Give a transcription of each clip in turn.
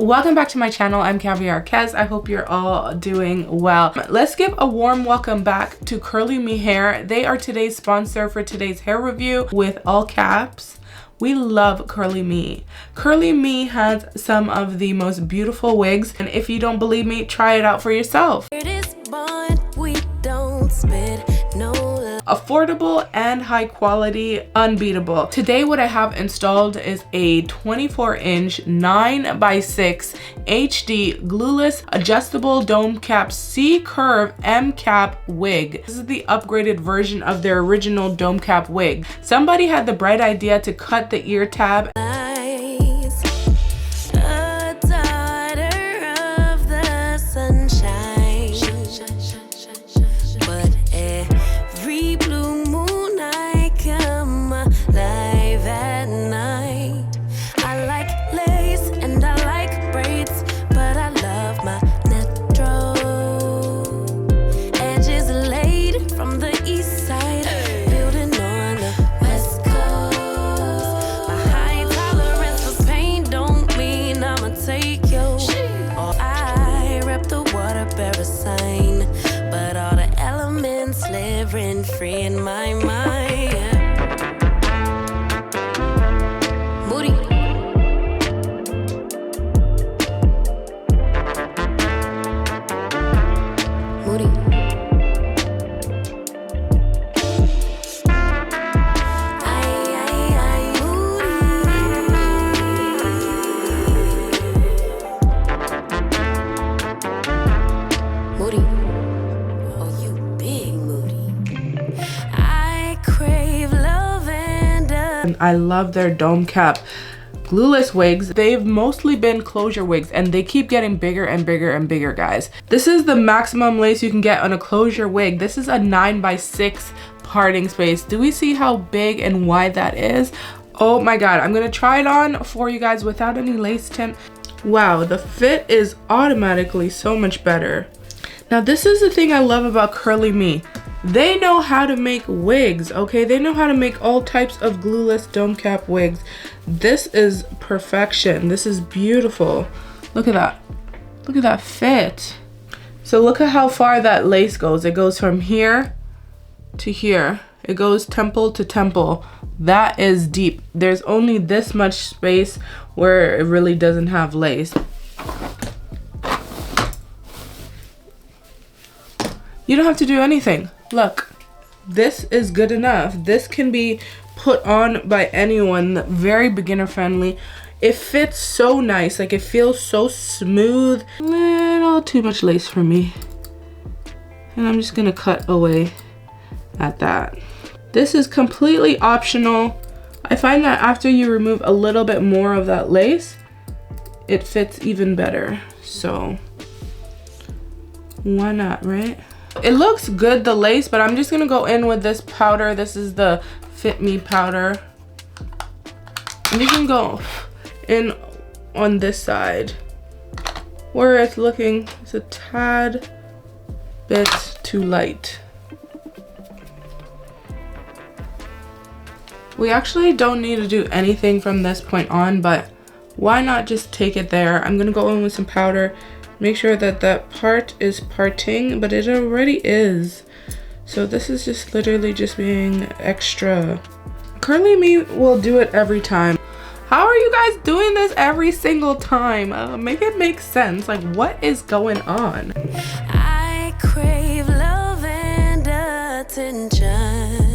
Welcome back to my channel. I'm Kaviarkezzy. I hope you're all doing well. Let's give a warm welcome back to CurlyMe Hair. They are today's sponsor for today's hair review with all caps. We love CurlyMe. CurlyMe has some of the most beautiful wigs, and if you don't believe me, try it out for yourself. Affordable and high quality, unbeatable. Today what I have installed is a 24-inch 9x6 HD glueless adjustable dome cap C-curve M cap wig. This is the upgraded version of their original dome cap wig. Somebody had the bright idea to cut the ear tab. Free in my mind. Moody. Moody. Moody. Oh, you big Moody. I love their dome cap glueless wigs. They've mostly been closure wigs and they keep getting bigger and bigger and bigger, guys. This is the maximum lace you can get on a closure wig. This is a 9x6 parting space. Do we see how big and wide that is? Oh my god, I'm gonna try it on for you guys without any lace tint. Wow, the fit is automatically so much better. Now this is the thing I love about CurlyMe. They know how to make wigs, okay? They know how to make all types of glueless dome cap wigs. This is perfection. This is beautiful. Look at that. Look at that fit. So look at how far that lace goes. It goes from here to here. It goes temple to temple. That is deep. There's only this much space where it really doesn't have lace. You don't have to do anything. Look, this is good enough. This can be put on by anyone, very beginner friendly. It fits so nice, like it feels so smooth. Little too much lace for me. And I'm just gonna cut away at that. This is completely optional. I find that after you remove a little bit more of that lace, it fits even better. So why not, right? It looks good, the lace, but I'm just gonna go in with this powder. This is the Fit Me powder. I'm just gonna go in on this side where it's looking, it's a tad bit too light. We actually don't need to do anything from this point on, but why not just take it there? I'm gonna go in with some powder. Make sure that that part is parting, but it already is. So this is just literally just being extra. CurlyMe will do it every time. How are you guys doing this every single time? Make it make sense. Like, what is going on? I crave love and attention,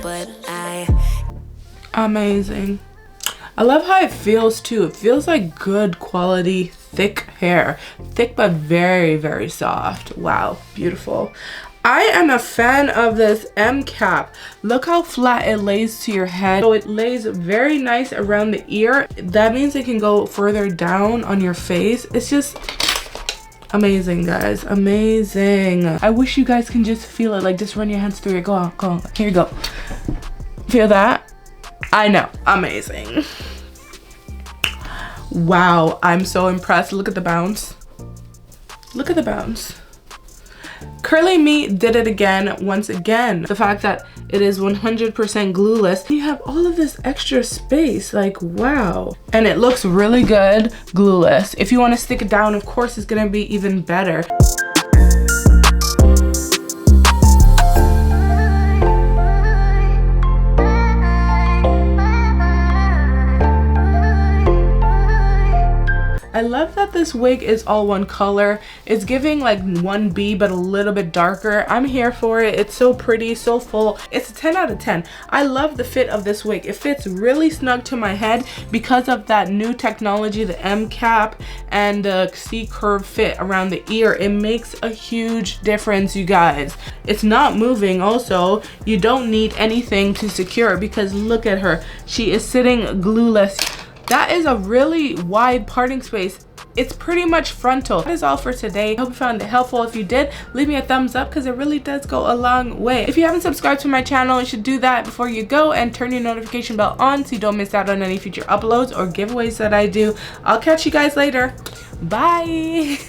but Amazing. I love how it feels too. It feels like good quality, thick hair. Thick but very, very soft. Wow, beautiful. I am a fan of this M cap. Look how flat it lays to your head. So it lays very nice around the ear. That means it can go further down on your face. It's just amazing, guys. Amazing. I wish you guys can just feel it. Like, just run your hands through it. Go on, go on. Here you go. Feel that? I know, amazing. Wow, I'm so impressed. Look at the bounce. Look at the bounce. CurlyMe did it again, once again. The fact that it is 100% glueless. You have all of this extra space, like wow. And it looks really good glueless. If you want to stick it down, of course it's gonna be even better. I love that this wig is all one color. It's giving like 1B but a little bit darker. I'm here for it. It's so pretty, so full. It's a 10 out of 10. I love the fit of this wig. It fits really snug to my head because of that new technology, the M cap and the C curve fit around the ear. It makes a huge difference, you guys. It's not moving also. You don't need anything to secure it because look at her. She is sitting glueless. That is a really wide parting space. It's pretty much frontal. That is all for today. I hope you found it helpful. If you did, leave me a thumbs up because it really does go a long way. If you haven't subscribed to my channel, you should do that before you go and turn your notification bell on so you don't miss out on any future uploads or giveaways that I do. I'll catch you guys later. Bye.